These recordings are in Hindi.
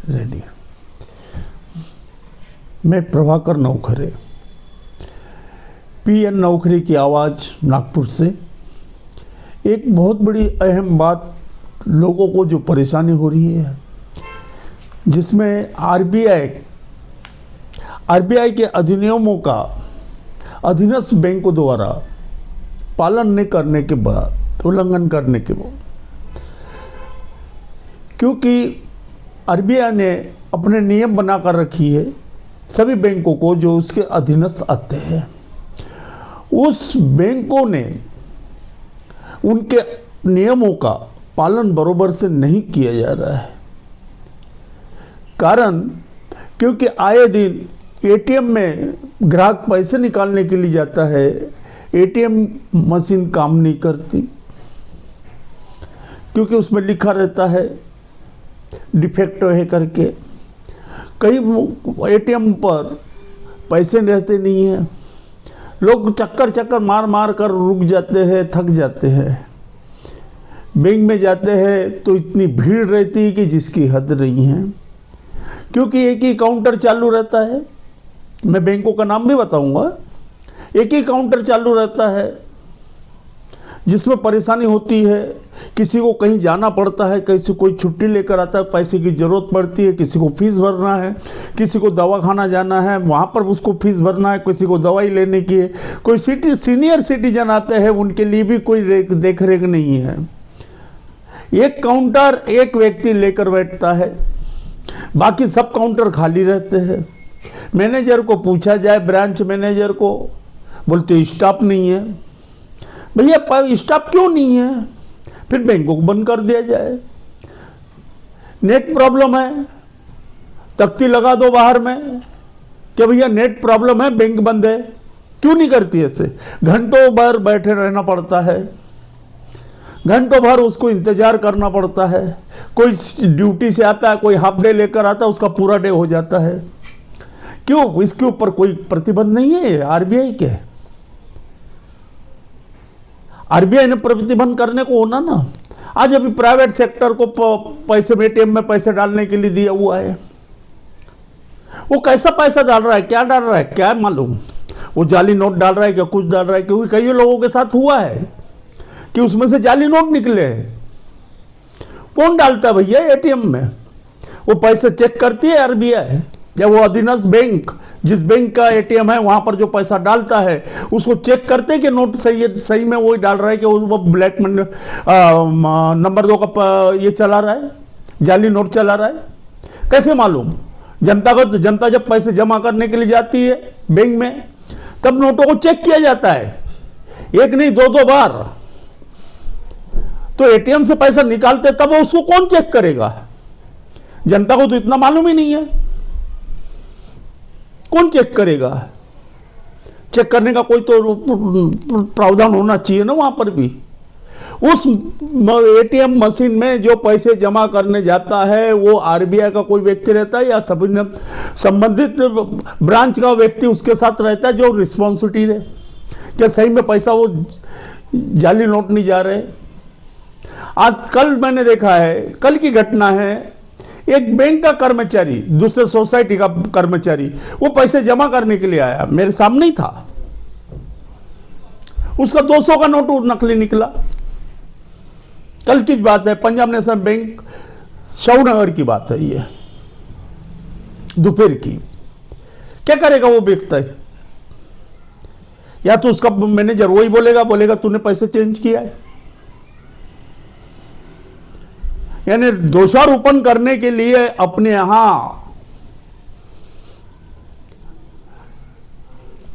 रेडी। मैं प्रभाकर नौखरे, पीएन नौखरे की आवाज़ नागपुर से। एक बहुत बड़ी अहम बात लोगों को जो परेशानी हो रही है, जिसमें आरबीआई के अधिनियमों का अधीनस्थ बैंकों द्वारा पालन नहीं करने के बाद, उल्लंघन करने के बाद, क्योंकि आरबीआई ने अपने नियम बनाकर रखी है सभी बैंकों को जो उसके अधीनस्थ आते हैं, उस बैंकों ने उनके नियमों का पालन बराबर से नहीं किया जा रहा है। कारण क्योंकि आए दिन एटीएम में ग्राहक पैसे निकालने के लिए जाता है, एटीएम मशीन काम नहीं करती, क्योंकि उसमें लिखा रहता है डिफेक्ट है करके। कई एटीएम पर पैसे रहते नहीं हैं, लोग चक्कर मार मार कर रुक जाते हैं, थक जाते हैं। बैंक में जाते हैं तो इतनी भीड़ रहती है कि जिसकी हद नहीं है, क्योंकि एक ही काउंटर चालू रहता है। मैं बैंकों का नाम भी बताऊंगा। एक ही काउंटर चालू रहता है, जिसमें परेशानी होती है। किसी को कहीं जाना पड़ता है, किसी कोई छुट्टी लेकर आता है, पैसे की ज़रूरत पड़ती है, किसी को फीस भरना है, किसी को दवाखाना जाना है, वहाँ पर उसको फीस भरना है, किसी को दवाई लेने की है, कोई सीनियर सिटीजन आते हैं, उनके लिए भी कोई देख रेख नहीं है। एक काउंटर एक व्यक्ति लेकर बैठता है, बाकी सब काउंटर खाली रहते हैं। मैनेजर को पूछा जाए, ब्रांच मैनेजर को, बोलते स्टाफ नहीं है। भैया स्टाफ क्यों नहीं है? फिर बैंकों को बंद कर दिया जाए। नेट प्रॉब्लम है, तख्ती लगा दो बाहर में कि भैया नेट प्रॉब्लम है, बैंक बंद है। क्यों नहीं करती ऐसे? घंटों भर बैठे रहना पड़ता है, घंटों भर उसको इंतजार करना पड़ता है। कोई ड्यूटी से आता है, कोई हाफ डे लेकर आता है, उसका पूरा डे हो जाता है। क्यों? इसके ऊपर कोई प्रतिबंध नहीं है आरबीआई के। आरबीआई ने प्रतिबंध करने को होना ना। आज अभी प्राइवेट सेक्टर को पैसे एटीएम में पैसे डालने के लिए दिया हुआ है। वो कैसा पैसा डाल रहा है, क्या डाल रहा है, क्या मालूम? वो जाली नोट डाल रहा है, क्या कुछ डाल रहा है? क्योंकि कई लोगों के साथ हुआ है कि उसमें से जाली नोट निकले। कौन डालता है भैया एटीएम में? वो पैसे चेक करती है आरबीआई, या वो अधीनस्थ बैंक, जिस बैंक का एटीएम है वहां पर जो पैसा डालता है उसको चेक करते कि नोट सही में वही डाल रहा है कि वो ब्लैक नंबर 2 का ये चला रहा है, जाली नोट चला रहा है? कैसे मालूम? जनता जब पैसे जमा करने के लिए जाती है बैंक में, तब नोटों को चेक किया जाता है, एक नहीं 2 बार। तो एटीएम से पैसा निकालते तब उसको कौन चेक करेगा? जनता को तो इतना मालूम ही नहीं है, कौन चेक करेगा? चेक करने का कोई तो प्रावधान होना चाहिए ना वहां पर भी। उस एटीएम मशीन में जो पैसे जमा करने जाता है वो आरबीआई का कोई व्यक्ति रहता है, या संबंधित ब्रांच का व्यक्ति उसके साथ रहता है, जो रिस्पॉन्सिबिलिटी है क्या सही में पैसा वो जाली नोट नहीं जा रहे। आज कल मैंने देखा है, कल की घटना है, एक बैंक का कर्मचारी दूसरे सोसाइटी का कर्मचारी वो पैसे जमा करने के लिए आया, मेरे सामने ही था। उसका 200 का नोट नकली निकला। कल की बात है, पंजाब नेशनल बैंक शाहनगर की बात है, ये दोपहर की। क्या करेगा वो व्यक्ति? या तो उसका मैनेजर वही बोलेगा तूने पैसे चेंज किया है। यानी दोषारोपण करने के लिए अपने यहां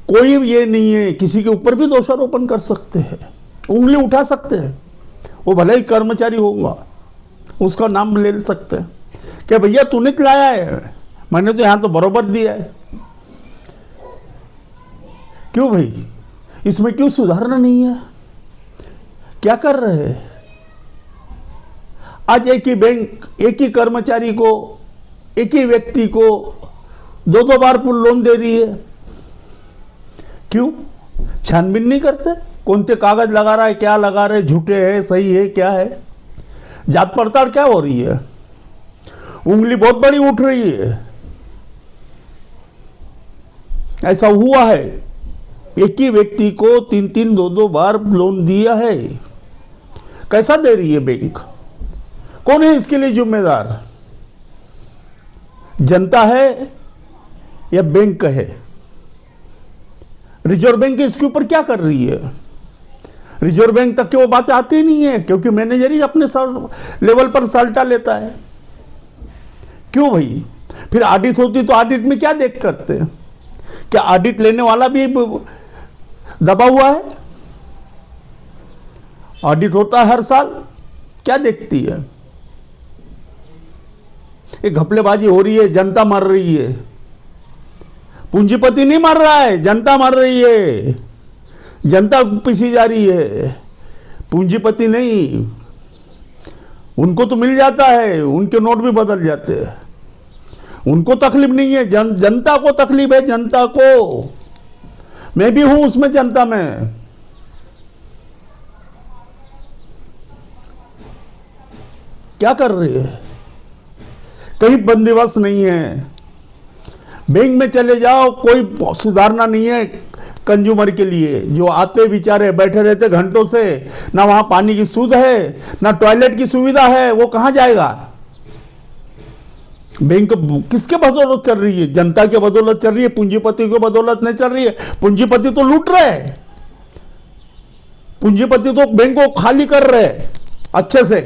कोई ये नहीं है, किसी के ऊपर भी दोषारोपण कर सकते हैं, उंगली उठा सकते हैं। वो भले ही कर्मचारी होगा, उसका नाम ले सकते हैं कि भैया तूने लाया है, मैंने तो यहां तो बरोबर दिया है। क्यों भाई? इसमें क्यों सुधारना नहीं है? क्या कर रहे हैं? आज एक ही बैंक, एक ही कर्मचारी को, एक ही व्यक्ति को 2 बार लोन दे रही है। क्यों? छानबीन नहीं करते? कौन से कागज लगा रहा है, क्या लगा रहे, झूठे है, सही है, क्या है? जांच पड़ताल क्या हो रही है? उंगली बहुत बड़ी उठ रही है। ऐसा हुआ है, एक ही व्यक्ति को 3-3 2-2 बार लोन दिया है। कैसा दे रही है बैंक? कौन है इसके लिए जिम्मेदार? जनता है या बैंक है? रिजर्व बैंक इसके ऊपर क्या कर रही है? रिजर्व बैंक तक की वो बात आती नहीं है, क्योंकि मैनेजर ही अपने लेवल पर साल्टा लेता है। क्यों भाई? फिर ऑडिट होती तो ऑडिट में क्या देख करते हैं? क्या ऑडिट लेने वाला भी दबा हुआ है? ऑडिट होता है हर साल, क्या देखती है? एक घपलेबाजी हो रही है, जनता मर रही है। पूंजीपति नहीं मर रहा है, जनता मर रही है। जनता पिसी जा रही है, पूंजीपति नहीं। उनको तो मिल जाता है, उनके नोट भी बदल जाते हैं, उनको तकलीफ नहीं है। जनता को तकलीफ है, जनता को। मैं भी हूं उसमें, जनता में। क्या कर रही है? कहीं बंदिवस नहीं है। बैंक में चले जाओ, कोई सुधारना नहीं है कंज्यूमर के लिए। जो आते बेचारे बैठे रहते घंटों से, ना वहां पानी की सुध है, ना टॉयलेट की सुविधा है, वो कहां जाएगा? बैंक किसके बदौलत चल रही है? जनता के बदौलत चल रही है, पूंजीपति के बदौलत नहीं चल रही है। पूंजीपति तो लूट रहे हैं, पूंजीपति तो बैंक को खाली कर रहे हैं अच्छे से।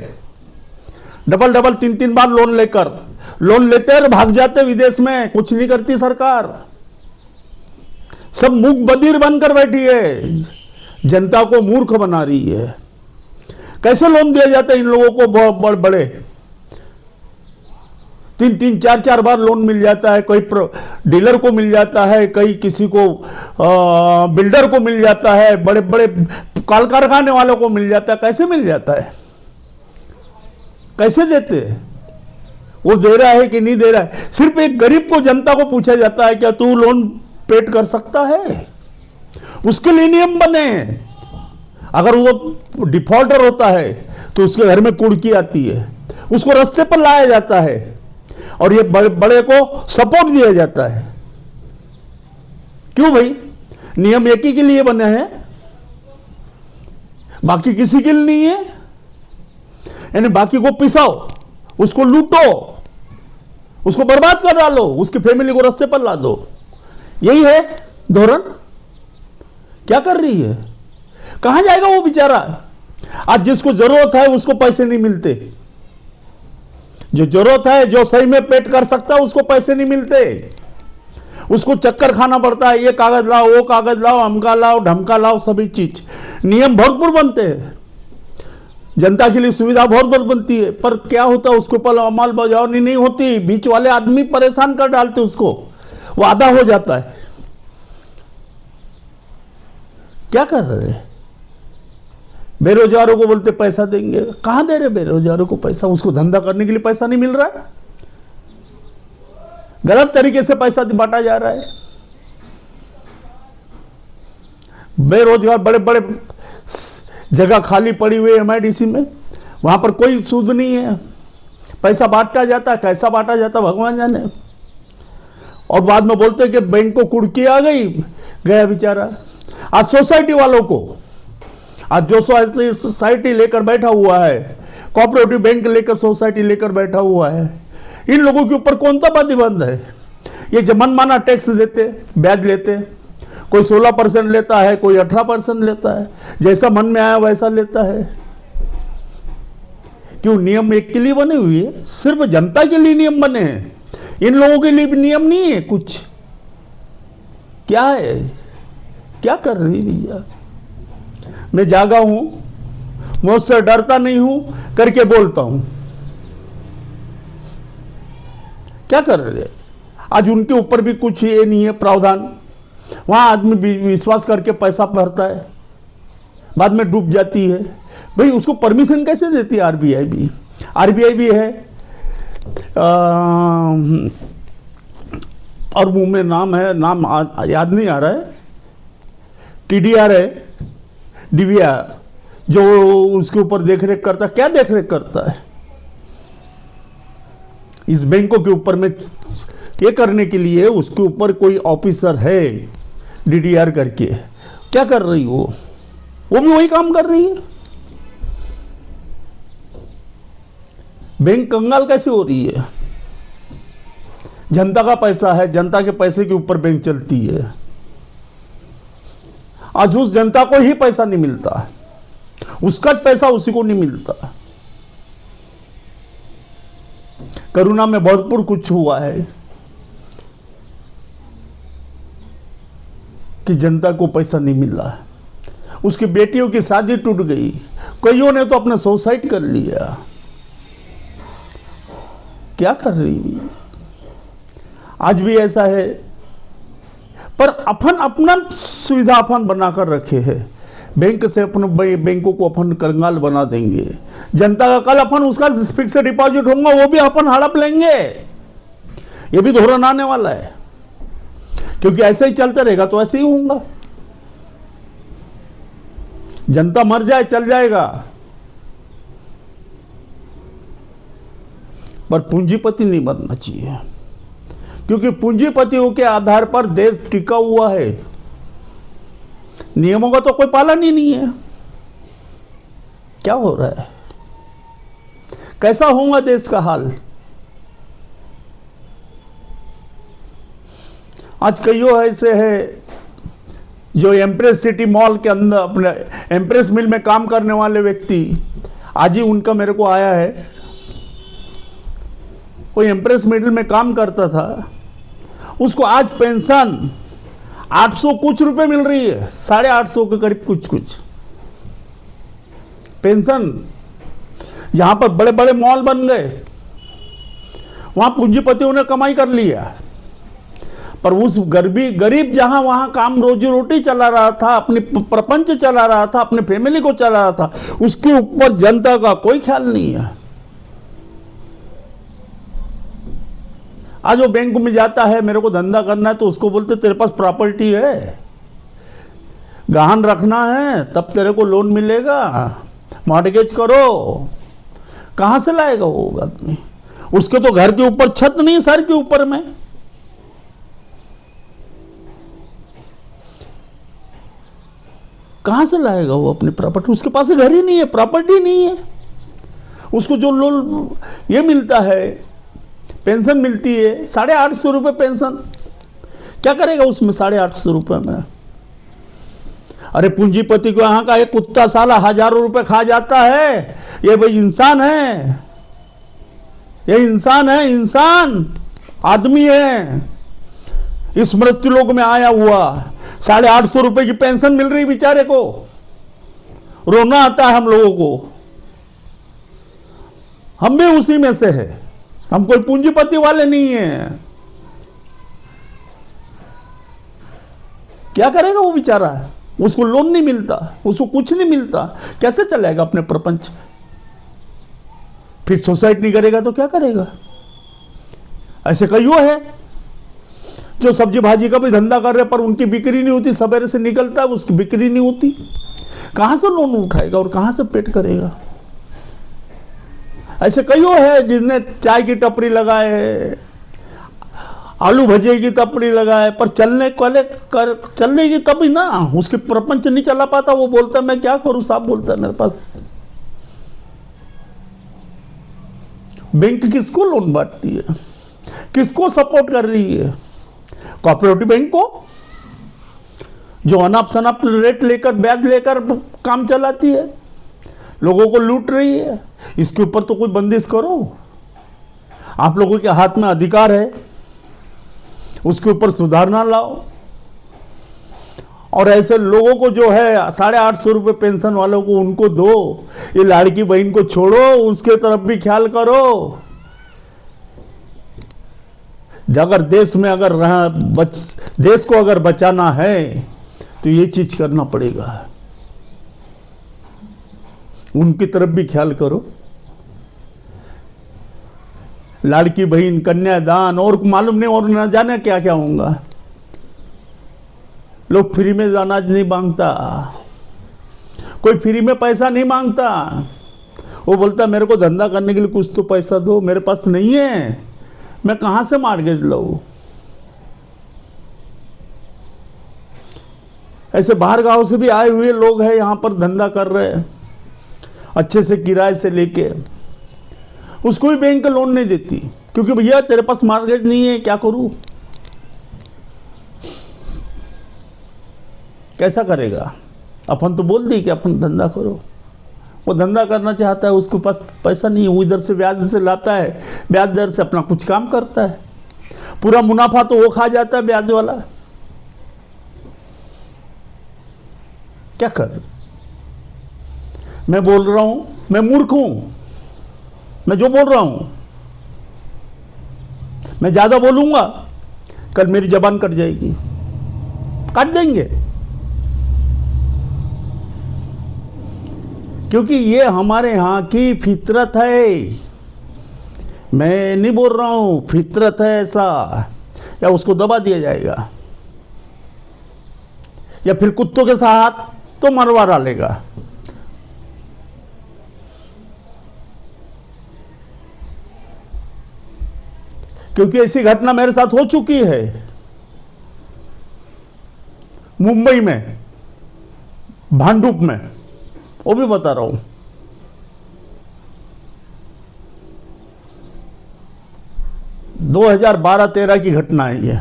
डबल 3-3 बार लोन लेते और भाग जाते विदेश में। कुछ नहीं करती सरकार, सब मूक बधिर बनकर बैठी है, जनता को मूर्ख बना रही है। कैसे लोन दिया जाता है इन लोगों को? बड़े 3-3 4-4 बार लोन मिल जाता है। कोई डीलर को मिल जाता है, कई किसी को बिल्डर को मिल जाता है, बड़े बड़े कल कारखाने वालों को मिल जाता है। कैसे मिल जाता है? कैसे देते हैं? वो दे रहा है कि नहीं दे रहा है? सिर्फ एक गरीब को, जनता को पूछा जाता है क्या तू लोन पेड कर सकता है? उसके लिए नियम बने हैं। अगर वो डिफॉल्टर होता है तो उसके घर में कुड़की आती है, उसको रास्ते पर लाया जाता है और ये बड़े को सपोर्ट दिया जाता है। क्यों भाई? नियम एक ही के लिए बने हैं, बाकी किसी के लिए नहीं है। यानी बाकी को पिसाओ, उसको लूटो, उसको बर्बाद कर डालो, उसकी फैमिली को रास्ते पर ला दो। यही है धोरण। क्या कर रही है? कहां जाएगा वो बेचारा? आज जिसको जरूरत है उसको पैसे नहीं मिलते। जो जरूरत है, जो सही में पेट कर सकता है, उसको पैसे नहीं मिलते। उसको चक्कर खाना पड़ता है, ये कागज लाओ, वो कागज लाओ, अमका लाओ, ढमका लाओ, सभी चीज। नियम भरपूर बनते हैं, जनता के लिए सुविधा बहुत बहुत बनती है, पर क्या होता है उसके ऊपर अमल बजावनी नहीं होती। बीच वाले आदमी परेशान कर डालते उसको, वो आधा हो जाता है। क्या कर रहे हैं? बेरोजगारों को बोलते पैसा देंगे, कहां दे रहे बेरोजगारों को पैसा? उसको धंधा करने के लिए पैसा नहीं मिल रहा है, गलत तरीके से पैसा बांटा जा रहा है। बेरोजगार बड़े बड़े जगह खाली पड़ी हुई है एमआईडीसी में, वहां पर कोई सूद नहीं है, पैसा बांटा जाता है। कैसा बांटा जाता है भगवान जाने। और बाद में बोलते कि बैंक को कुड़की आ गई, गया बेचारा। आज सोसाइटी वालों को, आज जो सोसाइटी लेकर बैठा हुआ है, कोऑपरेटिव बैंक लेकर सोसाइटी लेकर बैठा हुआ है, इन लोगों के ऊपर कौन सा प्रतिबंध है? ये जो मनमाना टैक्स देते, ब्याज लेते, कोई 16% लेता है, कोई 18% लेता है, जैसा मन में आया वैसा लेता है। क्यों? नियम एक के लिए बने हुए हैं, सिर्फ जनता के लिए नियम बने हैं, इन लोगों के लिए भी नियम नहीं है कुछ। क्या है? क्या कर रही भैया? मैं जागा हूं, मुझसे डरता नहीं हूं करके बोलता हूं। क्या कर रहे? आज उनके ऊपर भी कुछ ये नहीं है प्रावधान। वहां आदमी विश्वास करके पैसा भरता है, बाद में डूब जाती है। भाई उसको परमिशन कैसे देती है आरबीआई भी? आरबीआई भी है और मुंह में नाम है, नाम याद नहीं आ रहा है, टीडीआर है, डीवीआर, जो उसके ऊपर देखरेख करता है। क्या देखरेख करता है? इस बैंकों के ऊपर में ये करने के लिए उसके ऊपर कोई ऑफिसर है डीडीआर करके, क्या कर रही वो भी वही काम कर रही है। बैंक कंगाल कैसे हो रही है? जनता का पैसा है, जनता के पैसे के ऊपर बैंक चलती है। आज उस जनता को ही पैसा नहीं मिलता, उसका पैसा उसी को नहीं मिलता। करुणा में भरपूर कुछ हुआ है कि जनता को पैसा नहीं मिला। उसकी बेटियों की शादी टूट गई, कईयों ने तो अपना सुसाइड कर लिया। क्या कर रही? आज भी ऐसा है, पर अपन अपना सुविधा अपन बनाकर रखे हैं। बैंक से अपन बैंकों को अपन कंगाल बना देंगे। जनता का कल अपन उसका फिक्स डिपॉजिट होगा वो भी अपन हड़प लेंगे। ये भी धोरण आने वाला है, क्योंकि ऐसे ही चलते रहेगा तो ऐसे ही होगा। जनता मर जाए चल जाएगा, पर पूंजीपति नहीं बनना चाहिए, क्योंकि पूंजीपतियों के आधार पर देश टिका हुआ है। नियमों का तो कोई पालन ही नहीं है। क्या हो रहा है? कैसा होगा देश का हाल? आज कईयों ऐसे है जो एम्प्रेस सिटी मॉल के अंदर अपने एम्प्रेस मिल में काम करने वाले व्यक्ति, आज ही उनका मेरे को आया है। कोई एम्प्रेस मिल में काम करता था, उसको आज पेंशन 800 कुछ रुपए मिल रही है, 850 के करीब कुछ पेंशन। यहां पर बड़े बड़े मॉल बन गए, वहां पूंजीपतियों ने कमाई कर लिया, पर उस गरीब जहां वहां काम रोजी रोटी चला रहा था, अपनी प्रपंच चला रहा था, अपने फैमिली को चला रहा था, उसके ऊपर जनता का कोई ख्याल नहीं है। आज वो बैंक में जाता है, मेरे को धंधा करना है, तो उसको बोलते तेरे पास प्रॉपर्टी है, गहन रखना है तब तेरे को लोन मिलेगा, मॉर्गेज करो। कहां से लाएगा वो आदमी? उसके तो घर के ऊपर छत नहीं, सर के ऊपर में। कहां से लाएगा वो अपनी प्रॉपर्टी? उसके पास घर ही नहीं है, प्रॉपर्टी नहीं है। उसको जो लोन ये मिलता है, पेंशन मिलती है 850 रुपये पेंशन, क्या करेगा उसमें 850 रुपये में? अरे पूंजीपति को यहाँ का एक कुत्ता साला हजारों रुपए खा जाता है। ये भाई इंसान है, ये इंसान है, इंसान आदमी है, इस मृत्यु लोक में आया हुआ। 850 रुपए की पेंशन मिल रही बेचारे को, रोना आता है हम लोगों को। हम भी उसी में से है, हम कोई पूंजीपति वाले नहीं है। क्या करेगा वो बेचारा? उसको लोन नहीं मिलता, उसको कुछ नहीं मिलता, कैसे चलेगा अपने प्रपंच? फिर सुसाइड नहीं करेगा तो क्या करेगा? ऐसे कईयों है जो सब्जी भाजी का भी धंधा कर रहे, पर उनकी बिक्री नहीं होती, सवेरे से निकलता है, उसकी बिक्री नहीं होती। कहां से लोन उठाएगा और कहां से पेट करेगा? ऐसे कईयों है जिसने चाय की टपरी लगाए है, आलू भजे की टपरी लगाए, पर चलेगी तभी ना, उसके प्रपंच नहीं चला पाता। वो बोलता है मैं क्या करूं साहब, बोलता है मेरे पास। बैंक किसको लोन बांटती है, किसको सपोर्ट कर रही है? कोऑपरेटिव बैंक को, जो अनाप शनाप रेट लेकर ब्याज लेकर काम चलाती है, लोगों को लूट रही है। इसके ऊपर तो कोई बंदिश करो। आप लोगों के हाथ में अधिकार है, उसके ऊपर सुधारना लाओ। और ऐसे लोगों को जो है 850 रुपये पेंशन वालों को उनको दो। ये लाड़की बहन को छोड़ो, उसके तरफ भी ख्याल करो। अगर देश में देश को अगर बचाना है तो ये चीज करना पड़ेगा। उनकी तरफ भी ख्याल करो। लाड़की बहन, कन्यादान और मालूम नहीं और न जाने क्या क्या होगा। लोग फ्री में अनाज नहीं मांगता, कोई फ्री में पैसा नहीं मांगता। वो बोलता मेरे को धंधा करने के लिए कुछ तो पैसा दो, मेरे पास नहीं है। मैं कहाँ से मार्गेज लाऊं? ऐसे बाहर गांव से भी आए हुए लोग हैं, यहाँ पर धंधा कर रहे हैं अच्छे से किराए से लेके, उसको भी बैंक लोन नहीं देती, क्योंकि भैया तेरे पास मार्गेज नहीं है, क्या करूं? कैसा करेगा? अपन तो बोल दी कि अपन धंधा करो, वो धंधा करना चाहता है, उसके पास पैसा नहीं है, वो इधर से ब्याज से लाता है, ब्याज दर से अपना कुछ काम करता है, पूरा मुनाफा तो वो खा जाता है ब्याज वाला। क्या कर? मैं बोल रहा हूं, मैं मूर्ख हूं, मैं जो बोल रहा हूं, मैं ज्यादा बोलूंगा कल मेरी जबान कट जाएगी, काट देंगे, क्योंकि ये हमारे यहाँ की फितरत है। मैं नहीं बोल रहा हूं, फितरत है ऐसा, या उसको दबा दिया जाएगा, या फिर कुत्तों के साथ तो मरवा डालेगा। क्योंकि ऐसी घटना मेरे साथ हो चुकी है मुंबई में, भांडुप में, वो भी बता रहा हूं। दो 2012-13 की घटना है ये,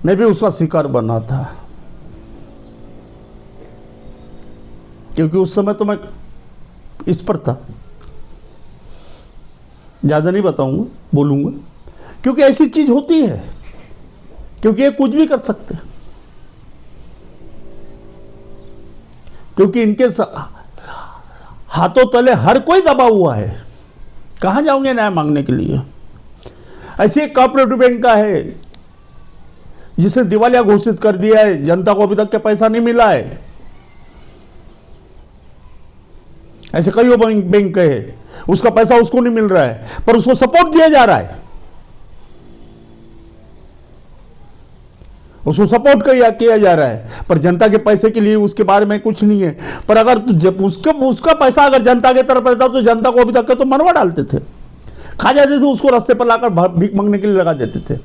मैं भी उसका शिकार बना था, क्योंकि उस समय तो मैं इस पर था। ज़्यादा नहीं बताऊंगा, बोलूंगा, क्योंकि ऐसी चीज़ होती है, क्योंकि ये कुछ भी कर सकते हैं, क्योंकि इनके हाथों तले हर कोई दबा हुआ है। कहाँ जाओगे न्याय मांगने के लिए? ऐसे एक कॉर्पोरेटिव बैंक का है जिसे दिवालिया घोषित कर दिया है, जनता को अभी तक क्या पैसा नहीं मिला है। ऐसे कई बैंक है, उसका पैसा उसको नहीं मिल रहा है, पर उसको सपोर्ट दिया जा रहा है, उसको सपोर्ट किया जा रहा है, पर जनता के पैसे के लिए उसके बारे में कुछ नहीं है। पर अगर जब उसका पैसा अगर जनता की तरफ रहता तो जनता को अभी तक तो मरवा डालते थे, खा जाते थे, उसको रास्ते पर लाकर भीख मांगने के लिए लगा देते थे।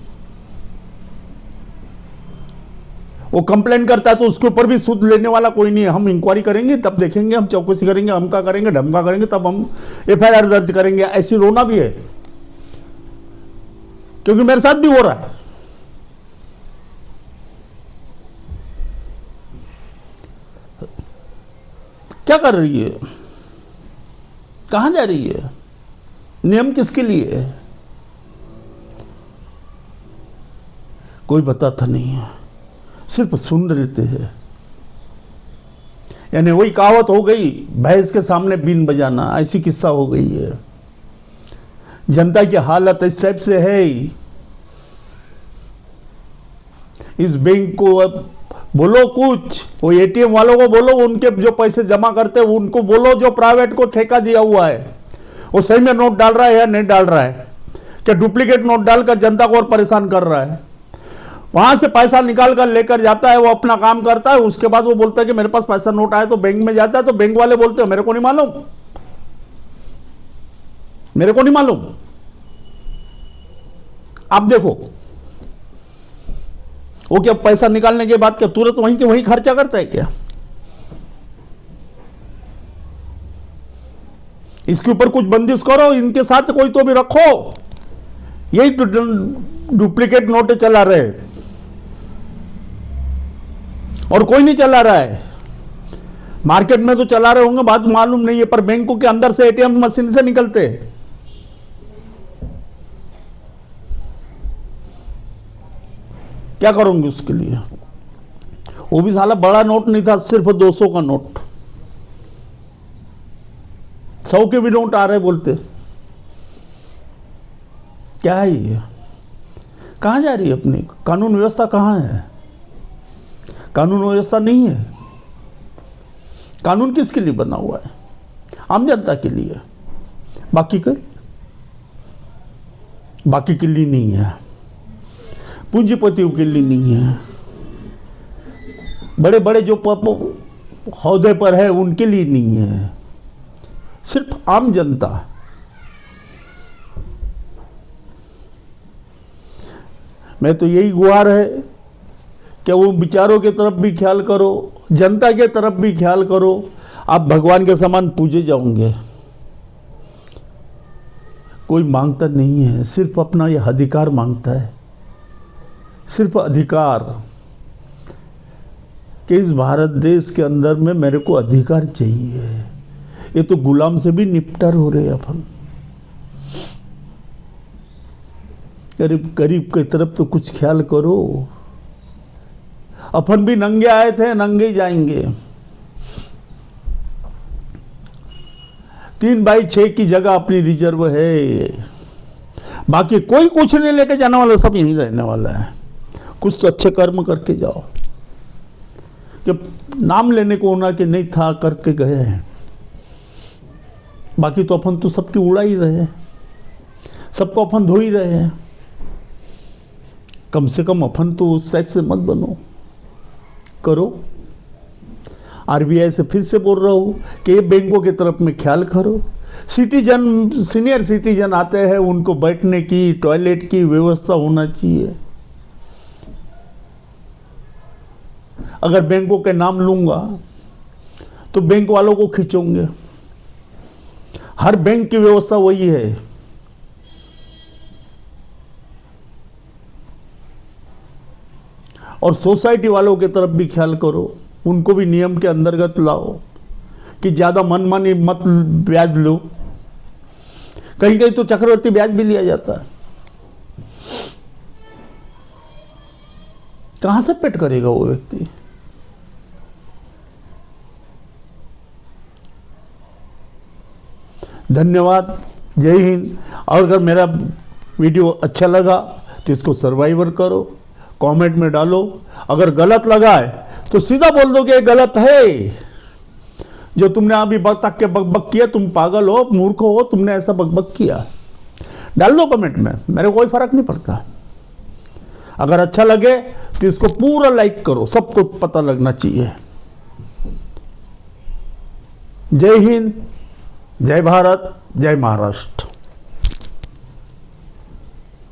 वो कंप्लेन करता है तो उसके ऊपर भी सूद लेने वाला कोई नहीं है। हम इंक्वायरी करेंगे तब देखेंगे, हम चौकसी करेंगे, हम का करेंगे, ढमका करेंगे, तब हम FIR दर्ज करेंगे। ऐसी रोना भी है, क्योंकि मेरे साथ भी हो रहा है। क्या कर रही है? कहां जा रही है? नियम किसके लिए है? कोई बताता नहीं है, सिर्फ सुन लेते हैं। यानी वही कहावत हो गई, भैंस के सामने बीन बजाना, ऐसी किस्सा हो गई है। जनता की हालत इस टाइप से है। इस बैंक को अब बोलो कुछ, वो ATM वालों को बोलो, उनके जो पैसे जमा करते हैं उनको बोलो, जो प्राइवेट को ठेका दिया हुआ है वो सही में नोट डाल रहा है या नहीं डाल रहा है, क्या डुप्लीकेट नोट डालकर जनता को और परेशान कर रहा है। वहां से पैसा निकाल कर लेकर जाता है, वो अपना काम करता है, उसके बाद वो बोलता है कि मेरे पास पैसा नोट आया, तो बैंक में जाता है, तो बैंक वाले बोलते हैं मेरे को नहीं मालूम, मेरे को नहीं मालूम। आप देखो, वो क्या पैसा निकालने के बाद क्या तुरंत वहीं के वहीं खर्चा करता है क्या? इसके ऊपर कुछ बंदिश करो, इनके साथ कोई तो भी रखो। यही तो डुप्लीकेट नोटें चला रहे और कोई नहीं चला रहा है। मार्केट में तो चला रहे होंगे, बात मालूम नहीं है, पर बैंकों के अंदर से ATM मशीन से निकलते हैं। क्या करोगे उसके लिए? वो भी साला बड़ा नोट नहीं था, सिर्फ 200 का नोट, 100 के भी नोट आ रहे बोलते। क्या है ये? कहाँ जा रही है अपनी कानून व्यवस्था? कहाँ है कानून व्यवस्था? नहीं है। कानून किसके लिए बना हुआ है? आम जनता के लिए, बाकी के लिए नहीं है, पूंजीपतियों के लिए नहीं है, बड़े बड़े जो ओहदे पर है उनके लिए नहीं है, सिर्फ आम जनता मैं तो यही गुहार है कि वो विचारों के तरफ भी ख्याल करो, जनता के तरफ भी ख्याल करो। आप भगवान के समान पूजे जाओगे। कोई मांगता नहीं है, सिर्फ अपना यह अधिकार मांगता है, सिर्फ अधिकार कि इस भारत देश के अंदर में मेरे को अधिकार चाहिए। ये तो गुलाम से भी निपटार हो रहे अपन। गरीब गरीब की तरफ तो कुछ ख्याल करो। अपन भी नंगे आए थे, नंगे ही जाएंगे। 3/6 की जगह अपनी रिजर्व है, बाकी कोई कुछ नहीं लेके जाने वाला, सब यहीं रहने वाला है। कुछ तो अच्छे कर्म करके जाओ, कि नाम लेने को होना कि नहीं था करके गए हैं। बाकी तो अपन तो सबकी उड़ा ही रहे हैं, सबको अपन धो ही रहे हैं। कम से कम अपन तो उस टाइप से मत बनो, करो। आरबीआई से फिर से बोल रहा हूँ कि ये बैंकों की तरफ में ख्याल करो। सिटीजन, सीनियर सिटीजन आते हैं, उनको बैठने की, टॉयलेट की व्यवस्था होना चाहिए। अगर बैंकों के नाम लूंगा तो बैंक वालों को खींचोगे। हर बैंक की व्यवस्था वही है। और सोसाइटी वालों की तरफ भी ख्याल करो, उनको भी नियम के अंतर्गत लाओ कि ज़्यादा मनमानी मत ब्याज लो। कहीं कहीं तो चक्रवर्ती ब्याज भी लिया जाता है। कहां से पेट करेगा वो व्यक्ति? धन्यवाद, जय हिंद। और अगर मेरा वीडियो अच्छा लगा तो इसको सर्वाइवर करो, कमेंट में डालो। अगर गलत लगा है तो सीधा बोल दो कि ये गलत है। जो तुमने अभी तक के बकबक किया, तुम पागल हो, मूर्ख हो, तुमने ऐसा बकबक किया, डाल दो कमेंट में, मेरे को कोई फर्क नहीं पड़ता। अगर अच्छा लगे तो इसको पूरा लाइक करो, सबको पता लगना चाहिए। जय हिंद, जय भारत, जय महाराष्ट्र।